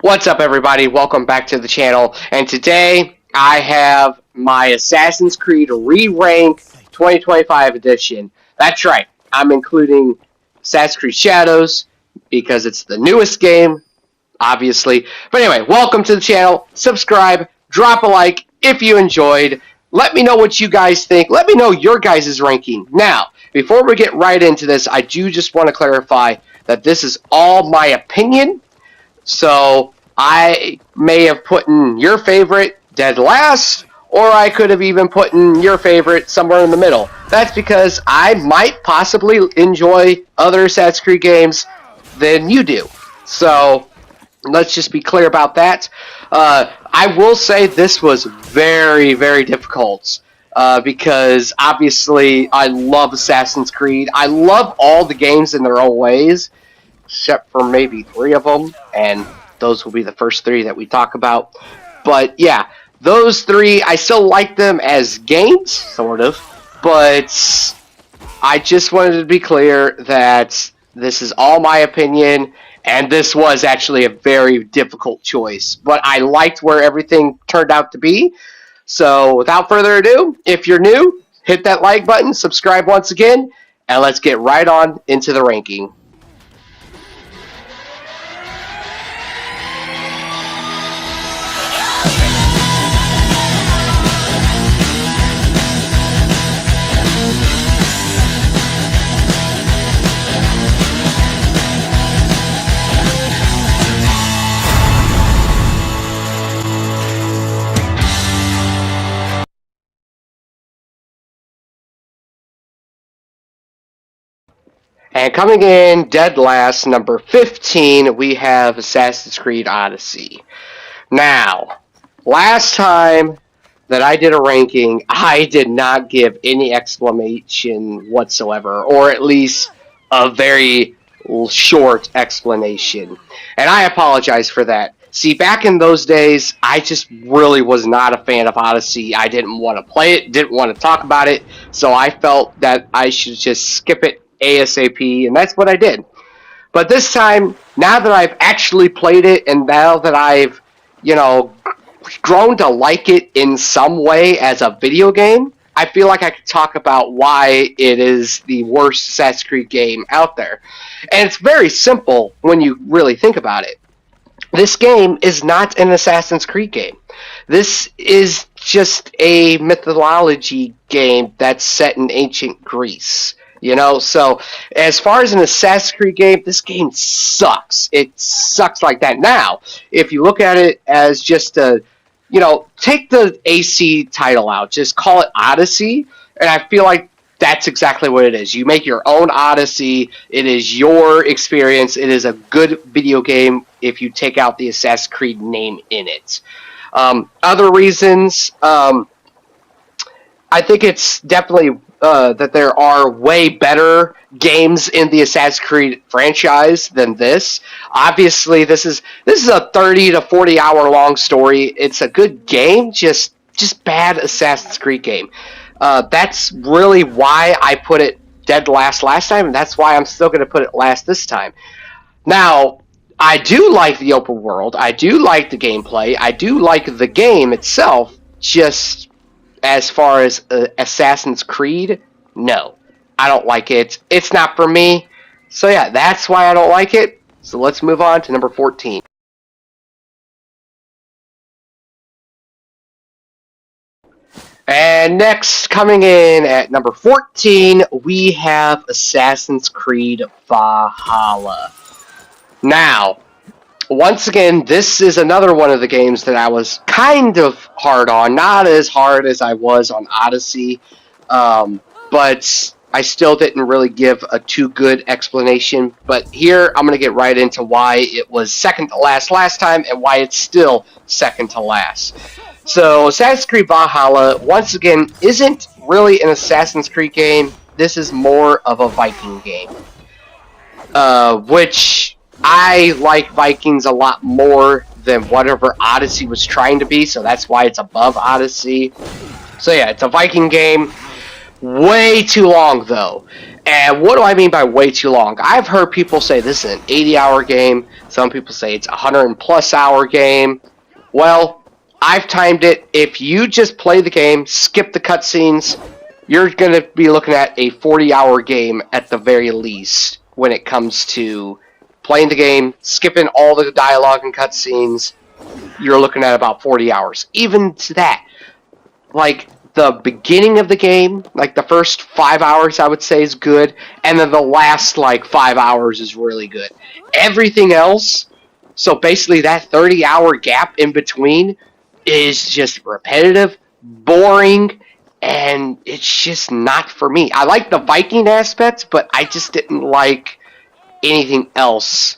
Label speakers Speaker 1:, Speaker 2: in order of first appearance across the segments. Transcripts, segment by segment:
Speaker 1: What's up, everybody? Welcome back to the channel. And today I have my Assassin's Creed Re-Rank 2025 edition. That's right, I'm including Assassin's Creed Shadows because it's the newest game, obviously. But anyway, welcome to the channel. Subscribe, drop a like if you enjoyed. Let me know what you guys think. Let me know your guys' ranking. Now, before we get right into this, I do just want to clarify that this is all my opinion. So I may have put in your favorite dead last, or I could have even put in your favorite somewhere in the middle. That's because I might possibly enjoy other Assassin's Creed games than you do. So let's just be clear about that. I will say this was very, very difficult. Because obviously I love Assassin's Creed. I love all the games in their own ways, except for maybe 3 of them, and those will be the first 3 that we talk about. But yeah, those 3, I still like them as games, sort of, but I just wanted to be clear that this is all my opinion, and this was actually a very difficult choice, but I liked where everything turned out to be. So without further ado, if you're new, hit that like button, subscribe once again, and let's get right on into the ranking. And coming in dead last, number 15, we have Assassin's Creed Odyssey. Now, last time that I did a ranking, I did not give any explanation whatsoever, or at least a very short explanation. And I apologize for that. See, back in those days, I just really was not a fan of Odyssey. I didn't want to play it, didn't want to talk about it, so I felt that I should just skip it ASAP, and that's what I did. But this time, now that I've actually played it, and now that I've, grown to like it in some way as a video game, I feel like I could talk about why it is the worst Assassin's Creed game out there. And it's very simple when you really think about it. This game is not an Assassin's Creed game. This is just a mythology game that's set in ancient Greece. So as far as an Assassin's Creed game, this game sucks. It sucks like that. Now, if you look at it as just take the AC title out, just call it Odyssey, and I feel like that's exactly what it is. You make your own Odyssey. It is your experience. It is a good video game if you take out the Assassin's Creed name in it. Other reasons, I think it's definitely that there are way better games in the Assassin's Creed franchise than this. Obviously, this is a 30 to 40 hour long story. It's a good game, just bad Assassin's Creed game. That's really why I put it dead last time, and that's why I'm still going to put it last this time. Now, I do like the open world. I do like the gameplay. I do like the game itself, just as far as Assassin's Creed, no. I don't like it. It's not for me. So yeah, that's why I don't like it. So let's move on to number 14. And next, coming in at number 14, we have Assassin's Creed Valhalla. Now, once again, this is another one of the games that I was kind of hard on. Not as hard as I was on Odyssey, but I still didn't really give a too good explanation. But here, I'm going to get right into why it was second to last time and why it's still second to last. So, Assassin's Creed Valhalla, once again, isn't really an Assassin's Creed game. This is more of a Viking game, which I like Vikings a lot more than whatever Odyssey was trying to be, so that's why it's above Odyssey. So yeah, it's a Viking game. Way too long, though. And what do I mean by way too long? I've heard people say this is an 80-hour game. Some people say it's a 100+ hour game. Well, I've timed it. If you just play the game, skip the cutscenes, you're going to be looking at a 40-hour game at the very least when it comes to playing the game, skipping all the dialogue and cutscenes. You're looking at about 40 hours. Even to that, like the beginning of the game, like the first 5 hours I would say is good, and then the last like 5 hours is really good. Everything else, so basically that 30-hour gap in between is just repetitive, boring, and it's just not for me. I like the Viking aspects, but I just didn't like anything else.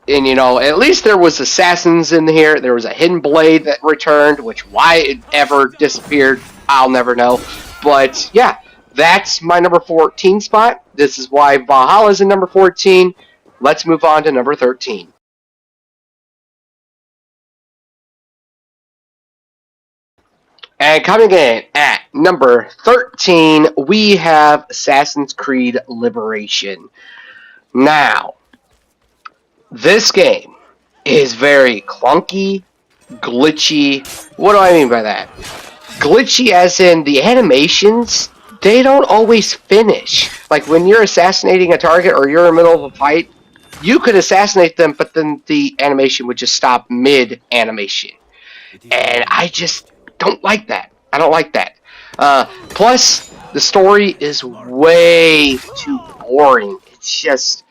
Speaker 1: And, you know, at least there was assassins in here. There was a hidden blade that returned, which why it ever disappeared, I'll never know. But, yeah, that's my number 14 spot. This is why Valhalla's in number 14. Let's move on to number 13. And coming in at number 13, we have Assassin's Creed Liberation. Now, this game is very clunky, glitchy. What do I mean by that? Glitchy as in the animations, they don't always finish. Like when you're assassinating a target or you're in the middle of a fight, you could assassinate them, but then the animation would just stop mid-animation. And I just don't like that. I don't like that. Plus, the story is way too boring. It's just,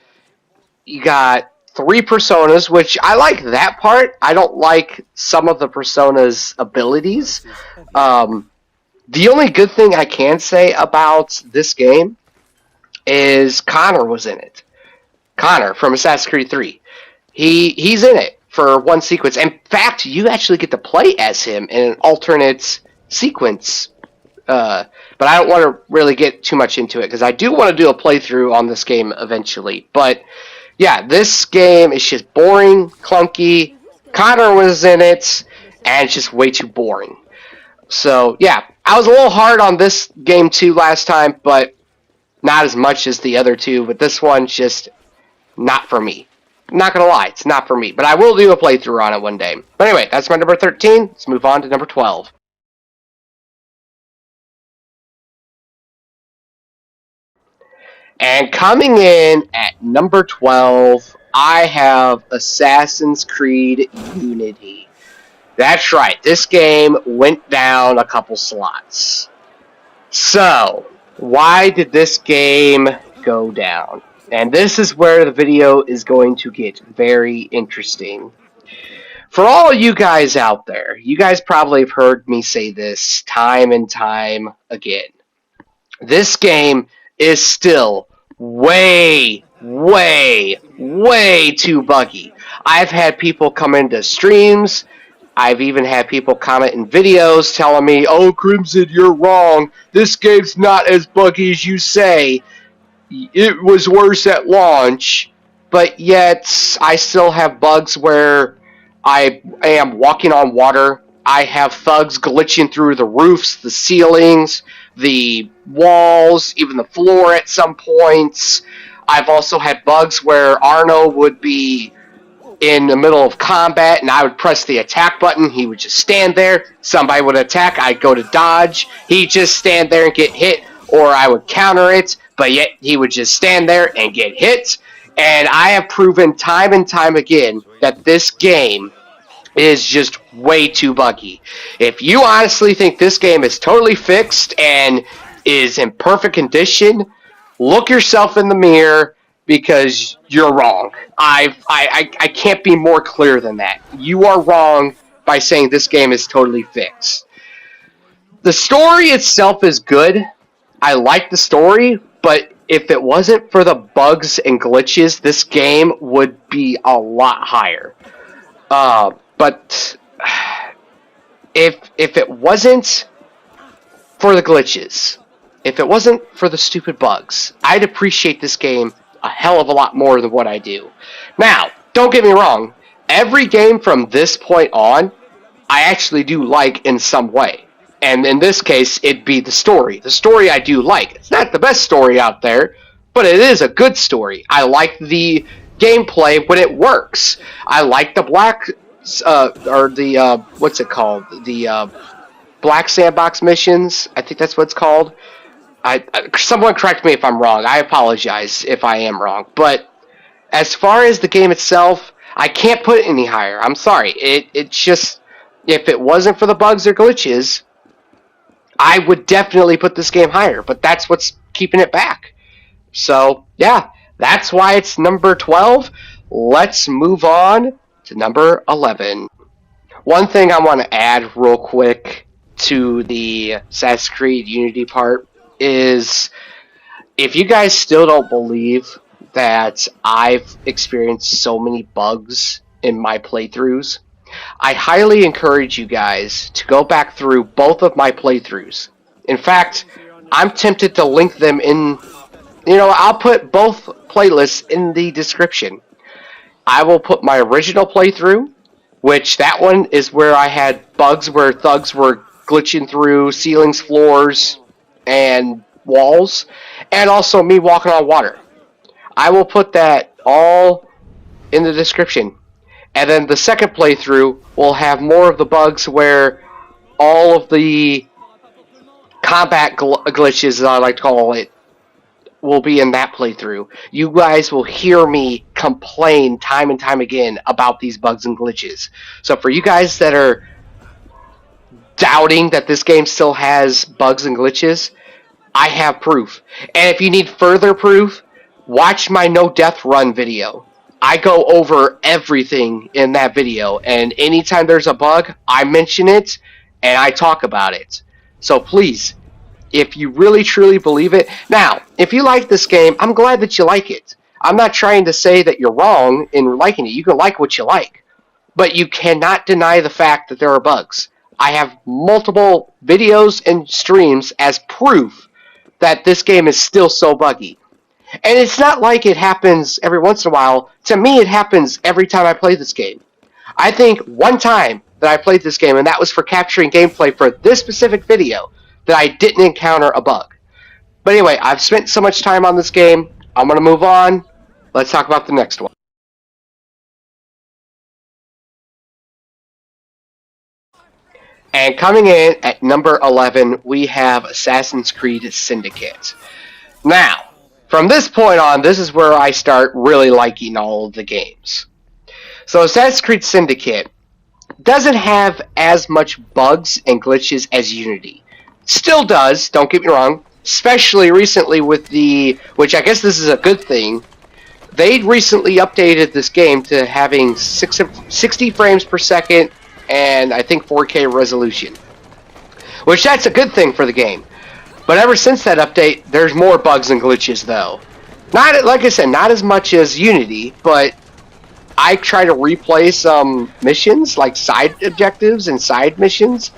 Speaker 1: you got 3 personas, which I like that part. I don't like some of the personas' abilities. The only good thing I can say about this game is Connor was in it. Connor from Assassin's Creed 3. He's in it for one sequence. In fact, you actually get to play as him in an alternate sequence. But I don't want to really get too much into it because I do want to do a playthrough on this game eventually. But yeah, this game is just boring, clunky. Connor was in it, and it's just way too boring. So yeah, I was a little hard on this game too last time, but not as much as the other two. But this one's just not for me. I'm not gonna lie, it's not for me. But I will do a playthrough on it one day. But anyway, that's my number 13. Let's move on to number 12. And coming in at number 12, I have Assassin's Creed Unity. That's right, this game went down a couple slots. So, why did this game go down? And this is where the video is going to get very interesting. For all you guys out there, you guys probably have heard me say this time and time again. This game is still way too buggy. I've had people come into streams. I've even had people comment in videos telling me, "Oh, Crimson, you're wrong. This game's not as buggy as you say. It was worse at launch." But yet, I still have bugs where I am walking on water. I have thugs glitching through the roofs, the ceilings, the walls, even the floor at some points. I've also had bugs where Arno would be in the middle of combat and I would press the attack button. He would just stand there. Somebody would attack. I'd go to dodge. He'd just stand there and get hit, or I would counter it, but yet he would just stand there and get hit. And I have proven time and time again that this game is just way too buggy. If you honestly think this game is totally fixed and is in perfect condition, look yourself in the mirror, because you're wrong. I can't be more clear than that. You are wrong by saying this game is totally fixed. The story itself is good. I like the story, but if it wasn't for the bugs and glitches, this game would be a lot higher. But if it wasn't for the glitches, if it wasn't for the stupid bugs, I'd appreciate this game a hell of a lot more than what I do. Now, don't get me wrong, every game from this point on, I actually do like in some way. And in this case, it'd be the story. The story I do like. It's not the best story out there, but it is a good story. I like the gameplay when it works. I like the what's it called? The black sandbox missions. I think that's what it's called. Someone correct me if I'm wrong. I apologize if I am wrong. But as far as the game itself, I can't put it any higher. I'm sorry. It's just, if it wasn't for the bugs or glitches, I would definitely put this game higher. But that's what's keeping it back. So yeah, that's why it's number 12. Let's move on to number 11. One thing I want to add real quick to the Assassin's Creed Unity part is, if you guys still don't believe that I've experienced so many bugs in my playthroughs, I highly encourage you guys to go back through both of my playthroughs. In fact, I'm tempted to link them in, I'll put both playlists in the description. I will put my original playthrough, which that one is where I had bugs where thugs were glitching through ceilings, floors, and walls, and also me walking on water. I will put that all in the description. And then the second playthrough will have more of the bugs where all of the combat glitches, as I like to call it, will be in that playthrough. You guys will hear me complain time and time again about these bugs and glitches. So for you guys that are doubting that this game still has bugs and glitches, I have proof. And if you need further proof, watch my no death run video. I go over everything in that video, and anytime there's a bug, I mention it and I talk about it. So please, if you really truly believe it. Now, if you like this game, I'm glad that you like it. I'm not trying to say that you're wrong in liking it. You can like what you like. But you cannot deny the fact that there are bugs. I have multiple videos and streams as proof that this game is still so buggy. And it's not like it happens every once in a while. To me, it happens every time I play this game. I think one time that I played this game, and that was for capturing gameplay for this specific video, that I didn't encounter a bug. But anyway, I've spent so much time on this game. I'm going to move on. Let's talk about the next one. And coming in at number 11, we have Assassin's Creed Syndicate. Now, from this point on, this is where I start really liking all of the games. So Assassin's Creed Syndicate doesn't have as much bugs and glitches as Unity. Still does, don't get me wrong, especially recently with which I guess this is a good thing, they recently updated this game to having 60 frames per second and I think 4K resolution. Which that's a good thing for the game. But ever since that update, there's more bugs and glitches though. Not, like I said, not as much as Unity, but I try to replay some missions, like side objectives and side missions,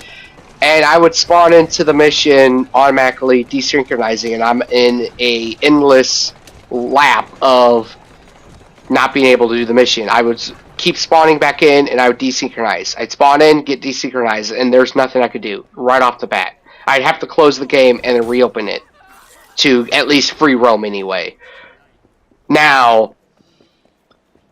Speaker 1: and I would spawn into the mission automatically desynchronizing, and I'm in a endless lap of not being able to do the mission. I would keep spawning back in, and I would desynchronize. I'd spawn in, get desynchronized, and there's nothing I could do right off the bat. I'd have to close the game and then reopen it to at least free roam anyway. Now,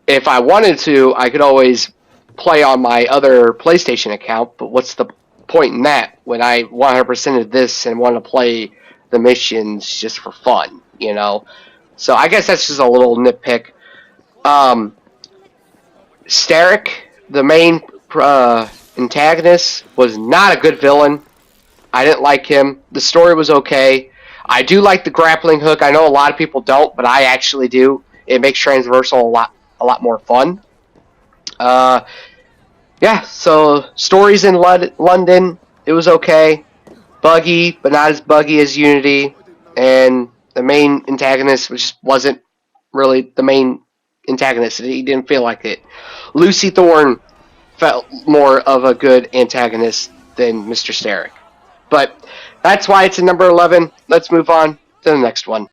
Speaker 1: if I wanted to, I could always play on my other PlayStation account, but what's the point in that when I 100%ed this and want to play the missions just for fun, you know? So I guess that's just a little nitpick. Starrick, the main antagonist, was not a good villain. I didn't like him. The story was okay. I do like the grappling hook. I know a lot of people don't, but I actually do. It makes transversal a lot more fun. Yeah, so stories in London, it was okay. Buggy, but not as buggy as Unity. And the main antagonist just wasn't really the main antagonist. He didn't feel like it. Lucy Thorne felt more of a good antagonist than Mr. Starrick. But that's why it's in number 11. Let's move on to the next one.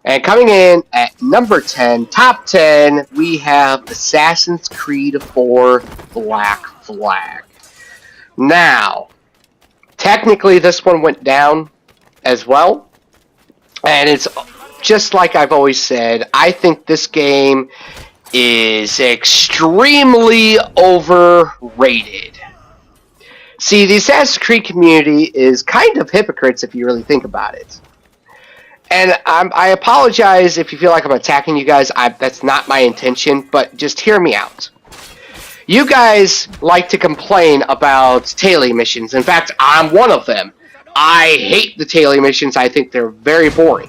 Speaker 1: And coming in at number 10, top 10, we have Assassin's Creed 4 Black Flag. Now, Technically, this one went down as well. And it's just like I've always said, I think this game is extremely overrated. See, the Assassin's Creed community is kind of hypocrites if you really think about it. And I apologize if you feel like I'm attacking you guys. That's not my intention, but just hear me out. You guys like to complain about tailing missions. In fact, I'm one of them. I hate the tailing missions. I think they're very boring.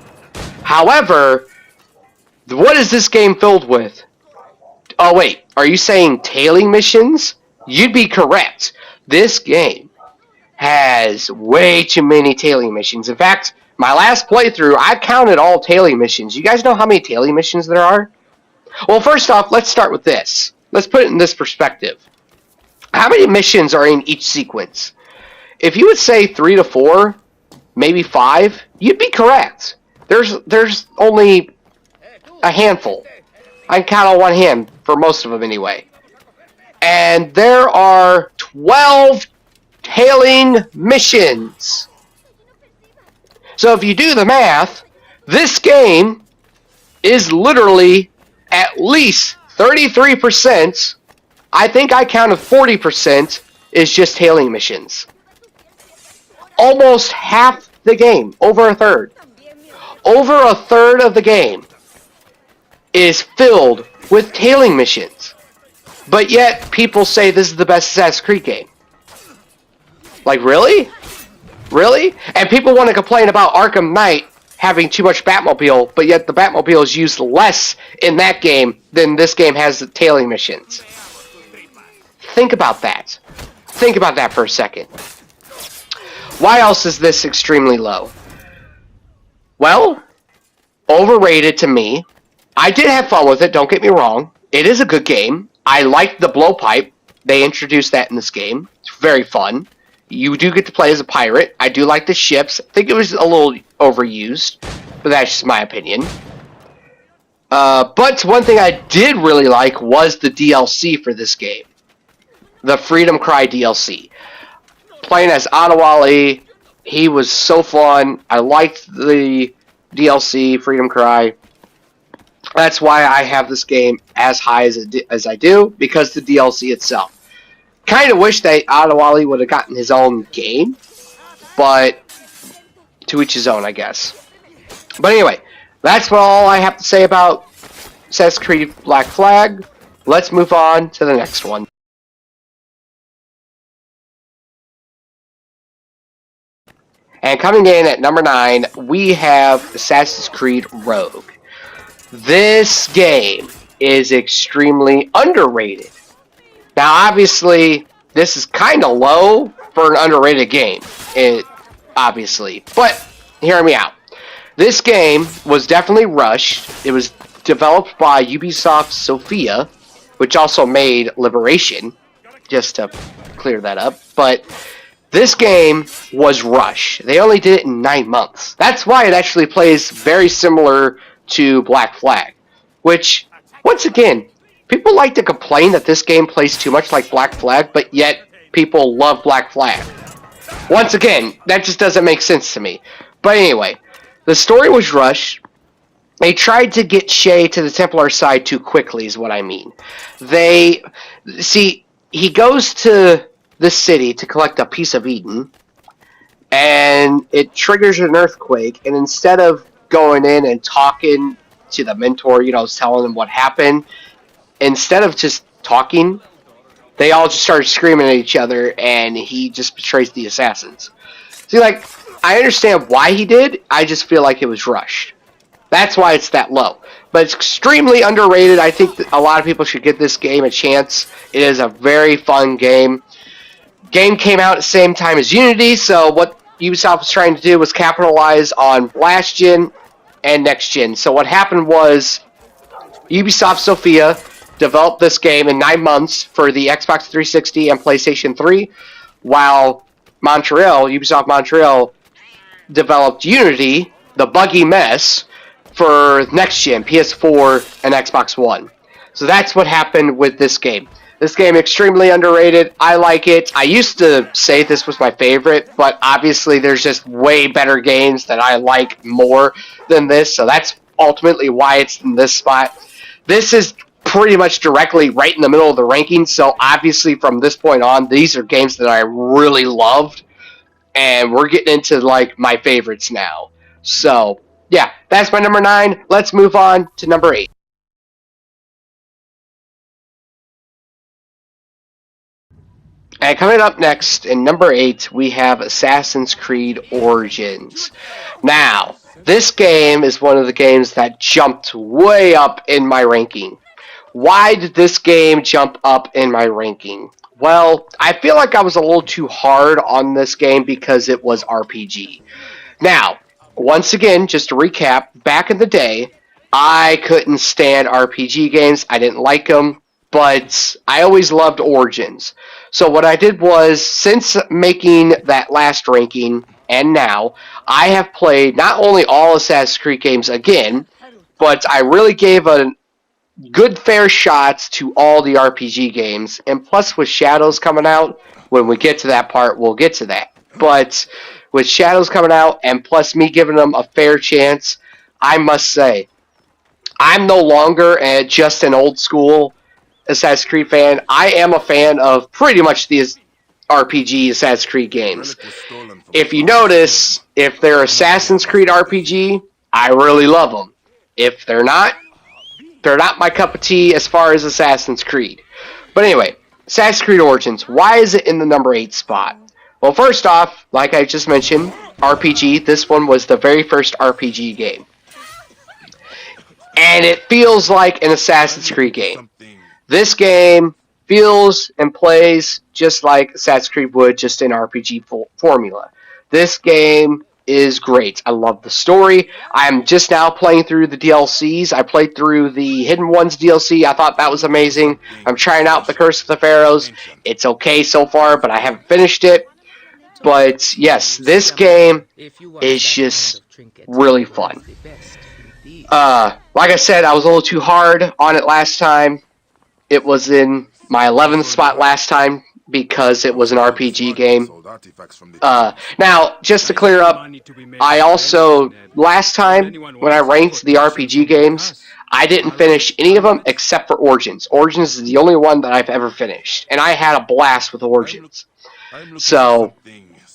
Speaker 1: However, what is this game filled with? Oh, wait. Are you saying tailing missions? You'd be correct. This game has way too many tailing missions. In fact, my last playthrough, I counted all tailing missions. You guys know how many tailing missions there are? Well, first off, let's start with this. Let's put it in this perspective. How many missions are in each sequence? If you would say 3 to 4, maybe 5, you'd be correct. There's only a handful. I can count on one hand for most of them anyway. And there are 12 tailing missions. So if you do the math, this game is literally at least 33%, I think I counted 40%, is just tailing missions. Almost half the game, over a third. Over a third of the game is filled with tailing missions. But yet, people say this is the best Assassin's Creed game. Like, really? Really? And people want to complain about Arkham Knight having too much Batmobile, but yet the Batmobile is used less in that game than this game has the tailing missions. Think about that. Think about that for a second. Why else is this extremely low? Well, overrated to me. I did have fun with it, don't get me wrong. It is a good game. I liked the blowpipe. They introduced that in this game. It's very fun. You do get to play as a pirate. I do like the ships. I think it was a little overused, but that's just my opinion. But one thing I did really like was the DLC for this game. The Freedom Cry DLC. Playing as Adewale, he was so fun. I liked the DLC, Freedom Cry. That's why I have this game as high as I do, because the DLC itself. Kind of wish that Adewale would have gotten his own game, but to each his own, I guess. But anyway, that's all I have to say about Assassin's Creed Black Flag. Let's move on to the next one. And coming in at number 9, we have Assassin's Creed Rogue. This game is extremely underrated. Now, obviously, this is kind of low for an underrated game, obviously. But, hear me out. This game was definitely rushed. It was developed by Ubisoft Sofia, which also made Liberation, just to clear that up. But this game was rushed. They only did it in 9 months. That's why it actually plays very similar to Black Flag, which, once again, people like to complain that this game plays too much like Black Flag, but yet people love Black Flag. Once again, that just doesn't make sense to me. But anyway, the story was rushed. They tried to get Shay to the Templar side too quickly, is what I mean. He goes to the city to collect a piece of Eden, and it triggers an earthquake, and instead of going in and talking to the mentor, telling him what happened, instead of just talking, they all just started screaming at each other, and he just betrays the assassins. See, I understand why he did, I just feel like it was rushed. That's why it's that low. But it's extremely underrated. I think that a lot of people should give this game a chance. It is a very fun game. Game came out at the same time as Unity, so what Ubisoft was trying to do was capitalize on last gen and next gen. So what happened was Ubisoft Sofia developed this game in 9 months for the Xbox 360 and PlayStation 3, while Ubisoft Montreal, developed Unity, the buggy mess, for next gen, PS4 and Xbox One. So that's what happened with this game. This game extremely underrated. I like it. I used to say this was my favorite, but obviously there's just way better games that I like more than this, so that's ultimately why it's in this spot. This is pretty much directly right in the middle of the rankings, so obviously from this point on, these are games that I really loved, and we're getting into like my favorites now. So, yeah, that's my number 9. Let's move on to number 8. And coming up next, in number 8, we have Assassin's Creed Origins. Now, this game is one of the games that jumped way up in my ranking. Why did this game jump up in my ranking? Well, I feel like I was a little too hard on this game because it was RPG. Now, once again, just to recap, back in the day, I couldn't stand RPG games. I didn't like them, but I always loved Origins. So what I did was, since making that last ranking and now, I have played not only all Assassin's Creed games again, but I really gave a good fair shots to all the RPG games. And plus, with Shadows coming out, when we get to that part, we'll get to that. But with Shadows coming out, and plus me giving them a fair chance, I must say, I'm no longer just an old school Assassin's Creed fan. I am a fan of pretty much these RPG Assassin's Creed games. If you notice, if they're Assassin's Creed RPG, I really love them. If they're not my cup of tea as far as Assassin's Creed. But anyway, Assassin's Creed Origins, why is it in the number 8 spot? Well, first off, like I just mentioned, RPG, this one was the very first RPG game. And it feels like an Assassin's Creed game. This game feels and plays just like Assassin's Creed would, just in RPG formula. This game is great. I love the story. I'm just now playing through the DLCs. I played through the Hidden Ones DLC. I thought that was amazing. I'm trying out the Curse of the Pharaohs. It's okay so far, but I haven't finished it. But yes, this game is just really fun. Like I said, I was a little too hard on it last time. It was in my 11th spot last time because it was an RPG game. Now, just to clear up, I also, last time when I ranked the RPG games, I didn't finish any of them except for Origins. Origins is the only one that I've ever finished, and I had a blast with Origins. So,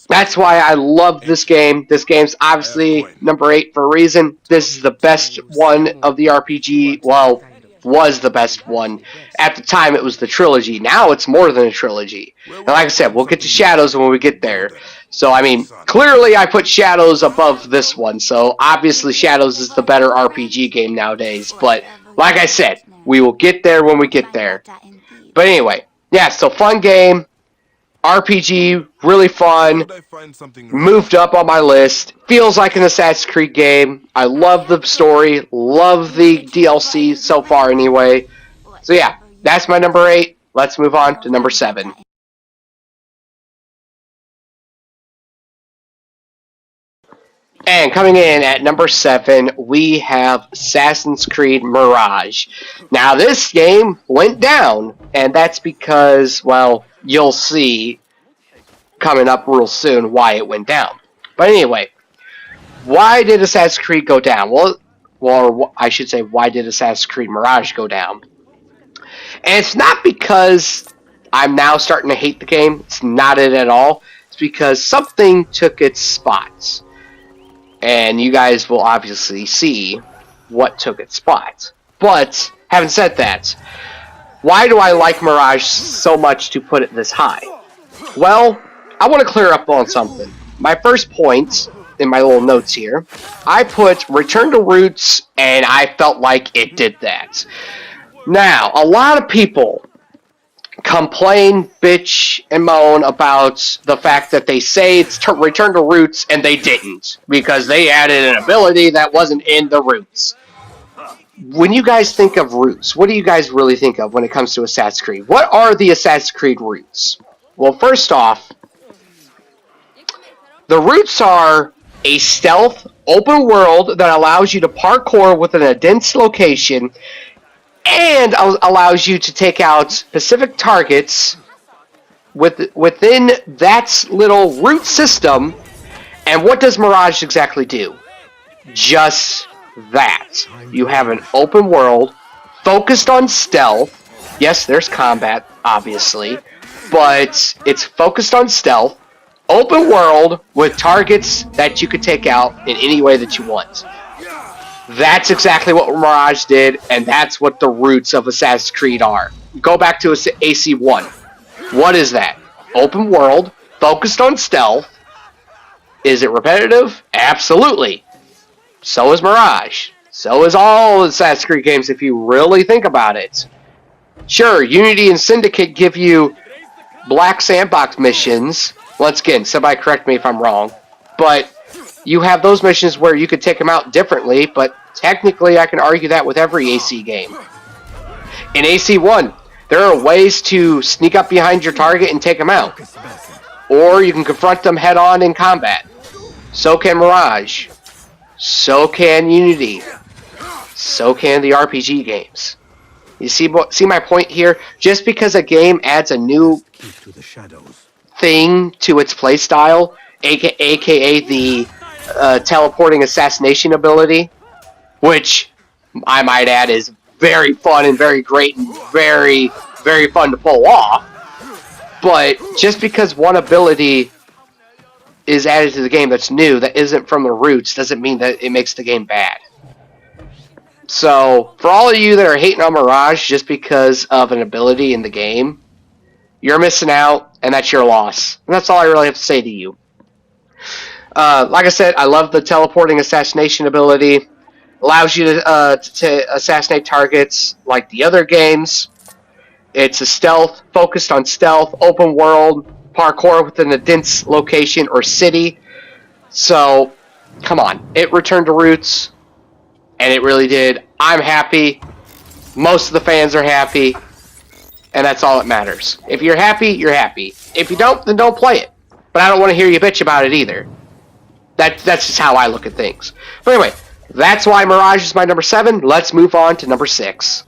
Speaker 1: that's why I love this game. This game's obviously number 8 for a reason. This is the best one of the RPG, well, was the best one. At the time, it was the trilogy. Now it's more than a trilogy. And like I said, we'll get to Shadows when we get there. So, I mean, clearly I put Shadows above this one. So, obviously Shadows is the better RPG game nowadays. But, like I said, we will get there when we get there. But anyway, yeah, so fun game. RPG, really fun, moved up on my list, feels like an Assassin's Creed game. I love the story, love the DLC so far anyway. So yeah, that's my number 8. Let's move on to number 7. And coming in at number 7, we have Assassin's Creed Mirage. Now this game went down, and that's because, well, you'll see coming up real soon why it went down. But anyway, why did Assassin's Creed go down? Well, I should say, why did Assassin's Creed Mirage go down? And it's not because I'm now starting to hate the game. It's not it at all. It's because something took its spots. And you guys will obviously see what took its spot. But, having said that, why do I like Mirage so much to put it this high? Well, I want to clear up on something. My first point, in my little notes here, I put Return to Roots, and I felt like it did that. Now, a lot of people complain, bitch, and moan about the fact that they say it's Return to Roots, and they didn't, because they added an ability that wasn't in the Roots. When you guys think of roots, what do you guys really think of when it comes to Assassin's Creed? What are the Assassin's Creed roots? Well, first off, the roots are a stealth, open world that allows you to parkour within a dense location and allows you to take out specific targets within that little root system. And what does Mirage exactly do? Just that. You have an open world focused on stealth. Yes, there's combat, obviously, but it's focused on stealth. Open world with targets that you could take out in any way that you want. That's exactly what Mirage did, and that's what the roots of Assassin's Creed are. Go back to AC1. What is that? Open world, focused on stealth. Is it repetitive? Absolutely. So is Mirage. So is all Assassin's Creed games if you really think about it. Sure, Unity and Syndicate give you black sandbox missions. Once again, somebody correct me if I'm wrong. But you have those missions where you could take them out differently, but technically I can argue that with every AC game. In AC1, there are ways to sneak up behind your target and take them out. Or you can confront them head on in combat. So can Mirage. So can Unity. So can the RPG games. You see my point here? Just because a game adds a new thing to its playstyle, aka the teleporting assassination ability, which I might add is very fun and very great and very, very fun to pull off. But just because one ability is added to the game that's new, that isn't from the roots, doesn't mean that it makes the game bad. So, for all of you that are hating on Mirage just because of an ability in the game, you're missing out, and that's your loss. And that's all I really have to say to you. Like I said, I love the teleporting assassination ability. Allows you to assassinate targets like the other games. It's a stealth, focused on stealth, open world, parkour within a dense location or city. So, come on. It returned to roots, and it really did. I'm happy. Most of the fans are happy, and that's all that matters. If you're happy, you're happy. If you don't, then don't play it. But I don't want to hear you bitch about it either. That's just how I look at things. But anyway, that's why Mirage is my number 7. Let's move on to number 6.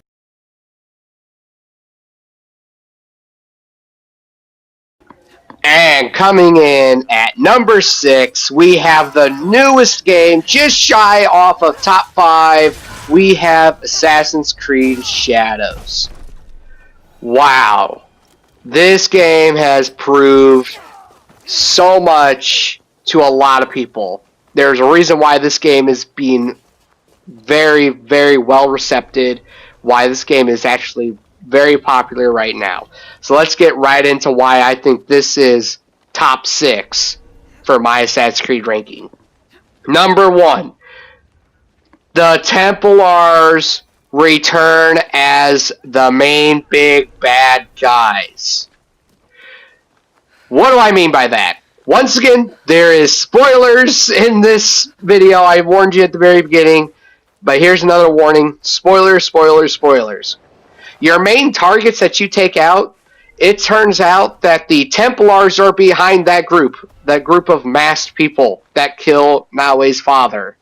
Speaker 1: And coming in at number 6, we have the newest game, just shy off of top 5. We have Assassin's Creed Shadows. Wow. This game has proved so much to a lot of people. There's a reason why this game is being very, very well received, why this game is actually very popular right now. So let's get right into why I think this is top 6 for my Assassin's Creed ranking. Number 1, the Templars return as the main big bad guys. What do I mean by that? Once again, there is spoilers in this video. I warned you at the very beginning, but here's another warning. Spoilers, spoilers, spoilers. Your main targets that you take out, it turns out that the Templars are behind that group of masked people that kill Naoe's father.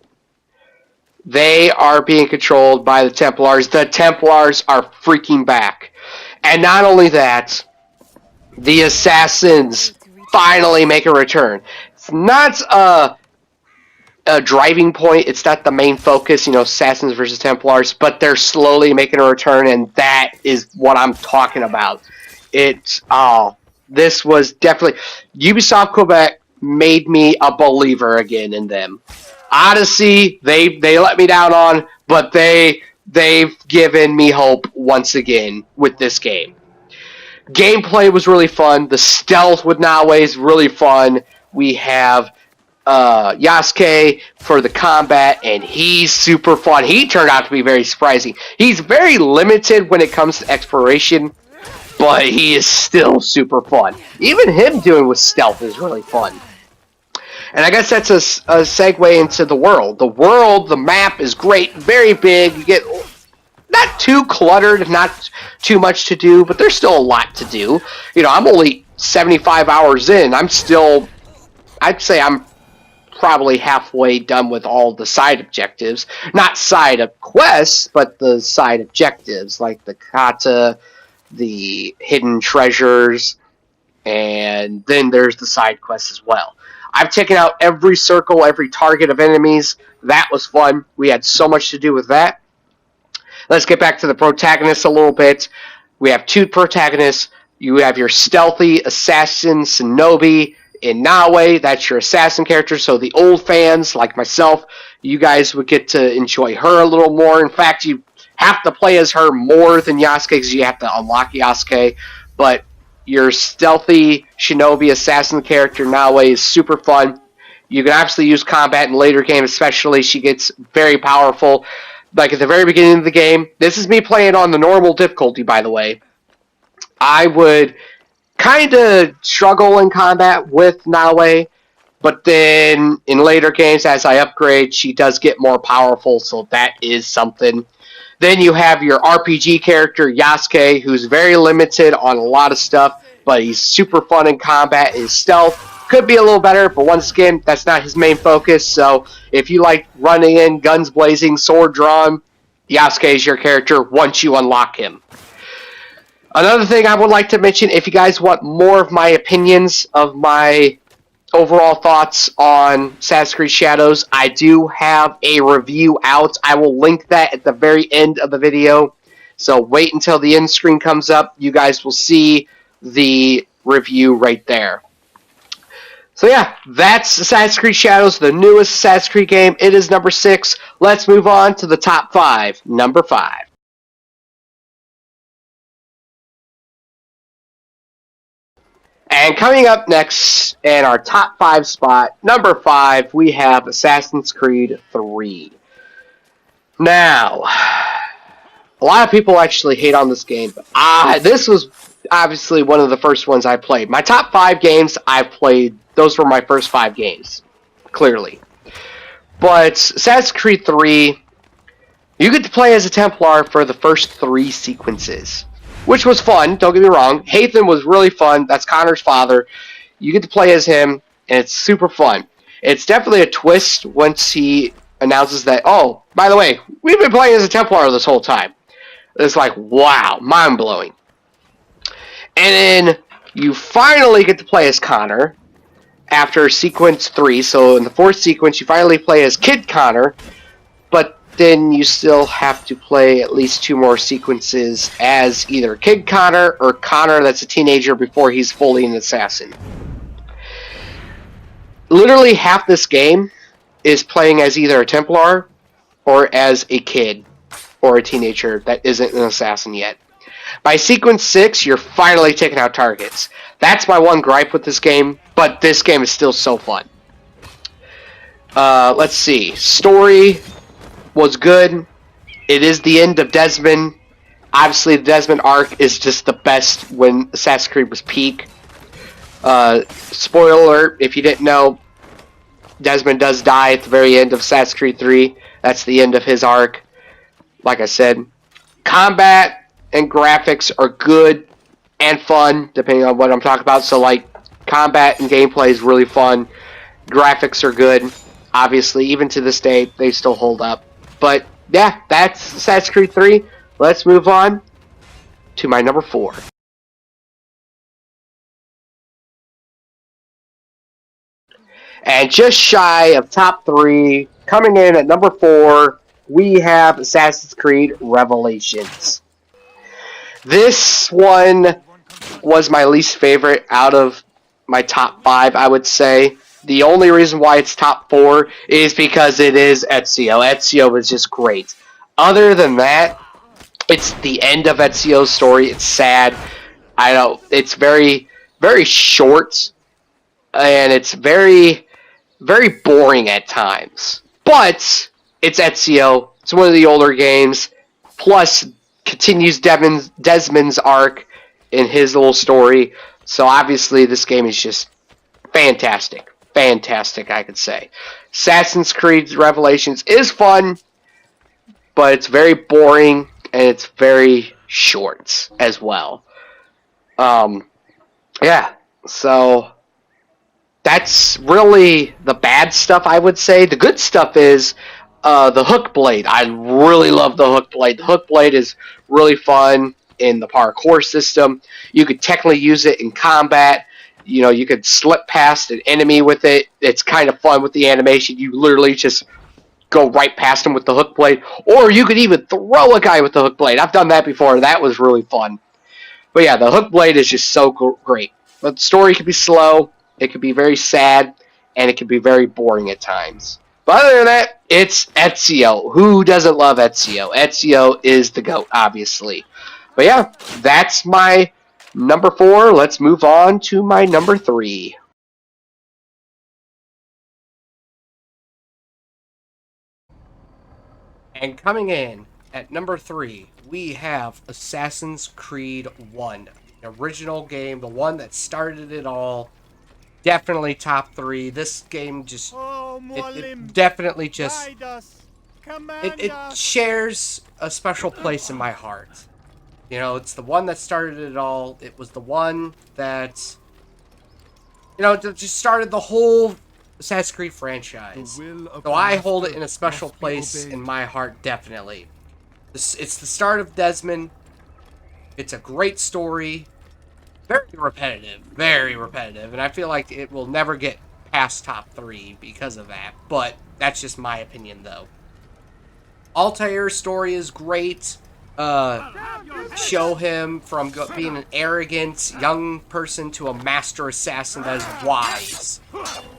Speaker 1: They are being controlled by the Templars. The Templars are freaking back. And not only that, the assassins finally make a return. It's not a driving point. It's not the main focus, assassins versus Templars, but they're slowly making a return, and that is what I'm talking about. This was definitely... Ubisoft Quebec made me a believer again in them. Odyssey, they let me down on, but they've given me hope once again with this game. Gameplay was really fun. The stealth with Naoe is really fun. We have Yasuke for the combat, and he's super fun. He turned out to be very surprising. He's very limited when it comes to exploration, but he is still super fun. Even him doing with stealth is really fun. And I guess that's a segue into the world. The map is great, very big. You get not too cluttered, not too much to do, but there's still a lot to do. I'm only 75 hours in. I'd say I'm probably halfway done with all the side objectives. Not side quests, but the side objectives, like the kata, the hidden treasures, and then there's the side quests as well. I've taken out every circle, every target of enemies. That was fun. We had so much to do with that. Let's get back to the protagonists a little bit. We have two protagonists. You have your stealthy assassin Shinobi in Nawe. That's your assassin character. So the old fans, like myself, you guys would get to enjoy her a little more. In fact, you have to play as her more than Yasuke because you have to unlock Yasuke. But your stealthy Shinobi assassin character Nawe is super fun. You can absolutely use combat in later games, especially. She gets very powerful. Like at the very beginning of the game, this is me playing on the normal difficulty, by the way. I would kind of struggle in combat with Nawe, but then in later games, as I upgrade, she does get more powerful, so that is something. Then you have your RPG character, Yasuke, who's very limited on a lot of stuff, but he's super fun in combat. His stealth could be a little better, but once again, that's not his main focus. So if you like running in, guns blazing, sword drawn, Yasuke is your character once you unlock him. Another thing I would like to mention, if you guys want more of my opinions of my overall thoughts on Assassin's Creed Shadows, I do have a review out. I will link that at the very end of the video. So wait until the end screen comes up. You guys will see the review right there. So yeah, that's Assassin's Creed Shadows, the newest Assassin's Creed game. It is number 6. Let's move on to the top 5. Number 5. And coming up next in our top 5 spot, number 5, we have Assassin's Creed 3. Now, a lot of people actually hate on this game, but this was obviously one of the first ones I played. My top 5 games I've played, those were my first 5 games, clearly. But Assassin's Creed 3, you get to play as a Templar for the first 3 sequences, which was fun, don't get me wrong. Haytham was really fun. That's Connor's father. You get to play as him, and it's super fun. It's definitely a twist once he announces that, oh, by the way, we've been playing as a Templar this whole time. It's like, wow, mind-blowing. And then you finally get to play as Connor after sequence 3. So in the 4th sequence, you finally play as Kid Connor, but then you still have to play at least 2 more sequences as either Kid Connor or Connor that's a teenager before he's fully an assassin. Literally half this game is playing as either a Templar or as a kid or a teenager that isn't an assassin yet. By sequence 6, you're finally taking out targets. That's my one gripe with this game, but this game is still so fun. Let's see. Story was good. It is the end of Desmond. Obviously, the Desmond arc is just the best when Assassin's Creed was peak. Spoiler alert, if you didn't know, Desmond does die at the very end of Assassin's Creed 3. That's the end of his arc. Like I said, combat and graphics are good and fun, depending on what I'm talking about. So, like, combat and gameplay is really fun. Graphics are good. Obviously, even to this day, they still hold up. But, yeah, that's Assassin's Creed 3. Let's move on to my number 4. And just shy of top 3, coming in at number 4, we have Assassin's Creed Revelations. This one was my least favorite out of my top 5, I would say. The only reason why it's top 4 is because it is Ezio. Ezio is just great. Other than that, it's the end of Ezio's story. It's sad. I know it's very, very short, and it's very, very boring at times. But it's Ezio. It's one of the older games. Plus, continues Desmond's arc in his little story. So obviously this game is just fantastic. Fantastic, I could say. Assassin's Creed Revelations is fun, but it's very boring and it's very short as well. Yeah, so that's really the bad stuff, I would say. The good stuff is the hook blade. I really love the hook blade. The hook blade is really fun in the parkour system. You could technically use it in combat. You know, you could slip past an enemy with it. It's kind of fun with the animation. You literally just go right past him with the hook blade. Or you could even throw a guy with the hook blade. I've done that before. That was really fun. But yeah, the hook blade is just so great. But the story can be slow, it can be very sad, and it can be very boring at times. But other than that, it's Ezio. Who doesn't love Ezio? Ezio is the GOAT, obviously. But yeah, that's my number 4. Let's move on to my number 3. And coming in at number 3, we have Assassin's Creed 1. The original game, the one that started it all. Definitely top 3. This game just... it definitely just... It shares a special place in my heart. You know, it's the one that started it all. It was the one that... You know, just started the whole Assassin's Creed franchise. So I hold it in a special place in my heart, definitely. It's the start of Desmond. It's a great story. Very repetitive, and I feel like it will never get past top 3 because of that, but that's just my opinion, though. Altair's story is great. Show him from being an arrogant young person to a master assassin that is wise,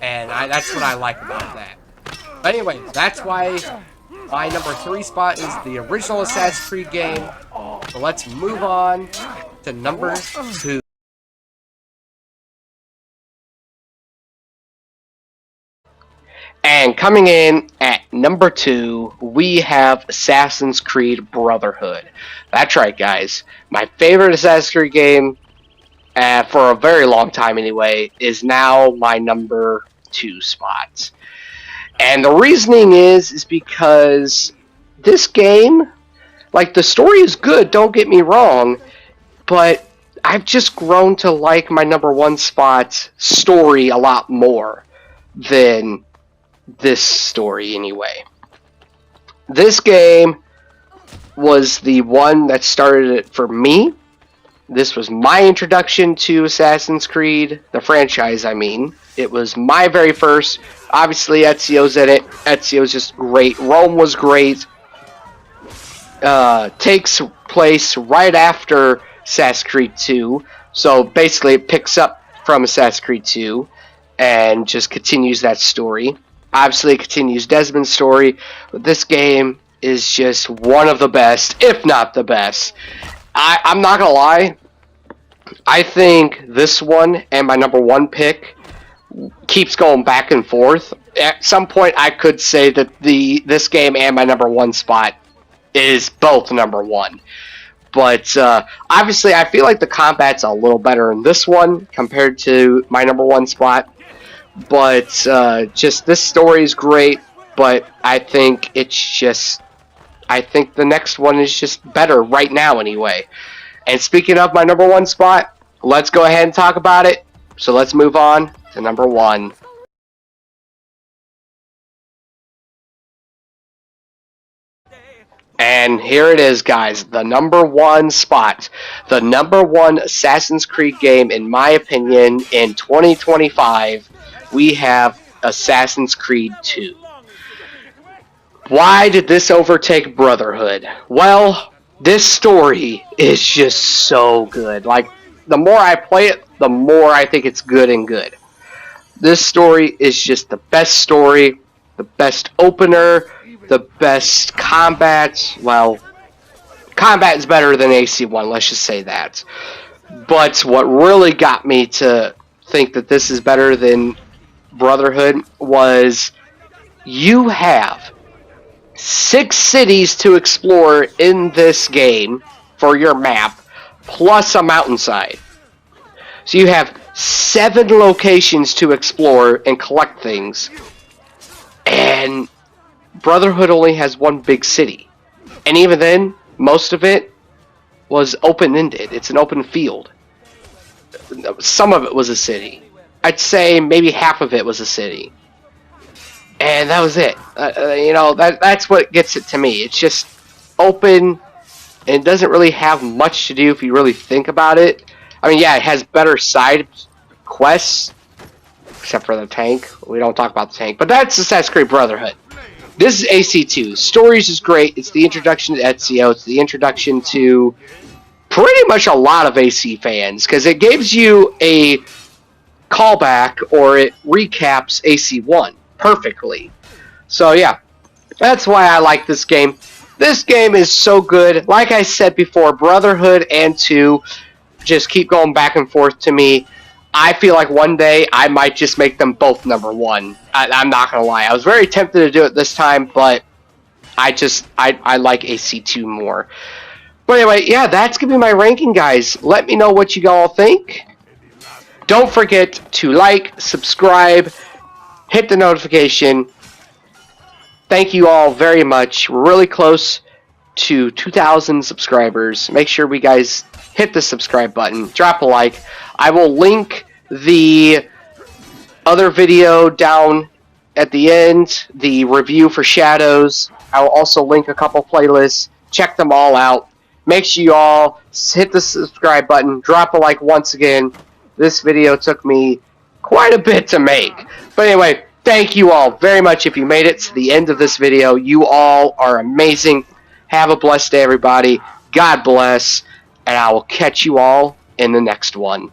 Speaker 1: and that's what I like about that. But anyway, that's why my number 3 spot is the original Assassin's Creed game. So let's move on to number 2. And coming in at number 2, we have Assassin's Creed Brotherhood. That's right, guys. My favorite Assassin's Creed game, for a very long time anyway, is now my number 2 spot. And the reasoning is because this game, like, the story is good, don't get me wrong, but I've just grown to like my number 1 spot story a lot more than this story anyway. This game was the one that started it for me. This was my introduction to Assassin's Creed, the franchise, I mean. It was my very first. Obviously, Ezio's in it. Ezio's just great. Rome was great. Takes place right after Assassin's Creed 2. So basically, it picks up from Assassin's Creed 2 and just continues that story. Obviously, it continues Desmond's story, but this game is just one of the best, if not the best. I'm not gonna lie, I think this one and my number 1 pick keeps going back and forth. At some point, I could say that this game and my number 1 spot is both number 1. But obviously, I feel like the combat's a little better in this one compared to my number 1 spot. But just this story is great, but I think I think the next one is just better right now anyway. And speaking of my number 1 spot, let's go ahead and talk about it. So let's move on to number 1. And here it is, guys, the number 1 spot. The number 1 Assassin's Creed game, in my opinion, in 2025. We have Assassin's Creed 2. Why did this overtake Brotherhood? Well, this story is just so good. Like, the more I play it, the more I think it's good and good. This story is just the best story, the best opener, the best combat. Well, combat is better than AC1, let's just say that. But what really got me to think that this is better than Brotherhood was you have 6 cities to explore in this game for your map, plus a mountainside. So you have 7 locations to explore and collect things. And Brotherhood only has 1 big city. And even then, most of it was open-ended. It's an open field. Some of it was a city. I'd say maybe half of it was a city. And that was it. That's what gets it to me. It's just open, and it doesn't really have much to do if you really think about it. I mean, yeah, it has better side quests, except for the tank. We don't talk about the tank, but that's Assassin's Creed Brotherhood. This is AC2. Stories is great. It's the introduction to Ezio. It's the introduction to pretty much a lot of AC fans, because it gives you a callback, or it recaps AC1 perfectly. So yeah, that's why I like this game. This game is so good. Like I said before, Brotherhood and 2 just keep going back and forth to me. I feel like one day I might just make them both number 1. I'm not going to lie. I was very tempted to do it this time, but I like AC2 more. But anyway, yeah, that's going to be my ranking, guys. Let me know what you all think. Don't forget to like, subscribe, hit the notification. Thank you all very much. We're really close to 2,000 subscribers. Make sure you guys hit the subscribe button. Drop a like. I will link the other video down at the end, the review for Shadows. I will also link a couple playlists. Check them all out. Make sure you all hit the subscribe button. Drop a like once again. This video took me quite a bit to make. But anyway, thank you all very much if you made it to the end of this video. You all are amazing. Have a blessed day, everybody. God bless. And I will catch you all in the next one.